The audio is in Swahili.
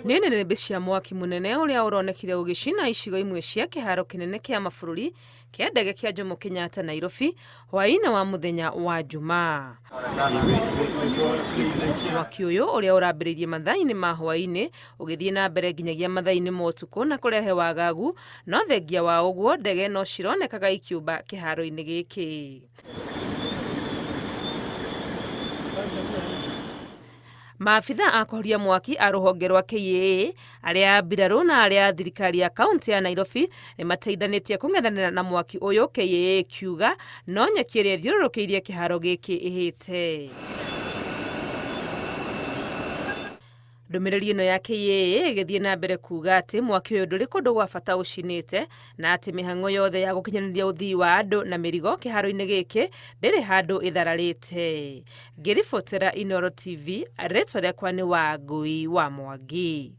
Nĩ nĩnĩmbĩ cia mwaki mũnene ũrĩa ũronekire ũgĩcina icigo imwe cia kĩharo kĩnene kĩa mabũrũri kĩa ndege kĩa Jomo Kenyatta Nairobi hwaĩ-inĩ wa mũthenya wa Jumaa. Mwaki ũyũ ũrĩa ũrambĩrĩirie mathaa-inĩ ma hwaĩ-inĩ ũgĩthiĩ na mbere nginyagia mathaa-inĩ ma ũtukũ na kũrehe wagagu, no thengia wa ũguo ndege no cironekaga ikiumba kĩharo-inĩ gĩkĩ. Maabitha a kũhoria mwaki a rũhonge rwa KAA, arĩa a mbirarũ na arĩa a thirikari ya kaunti ya Nairobi nĩ mateithanĩtie kũng'ethanĩra na mwaki ũyũ, KAA kiuga no nyeki ĩrĩa ĩthiũrũrũkĩirie kĩharo gĩkĩ ĩhĩte. Ndũmĩrĩri ĩno ya KAA ĩgĩthiĩ na mbere kuga atĩ mwaki ũyũ ndũrĩ kũndũ gwa bata ũcinĩte na atĩ mĩhang'o yothe ya gũkinyanĩria ũthii wa andũ na mĩrigo kĩharo-inĩ gĩkĩ ndĩrĩ handũ ĩthararĩte. Ngĩribotera Inooro TV, rĩtwa rĩakwa nĩ Wangũi wa Mwangi.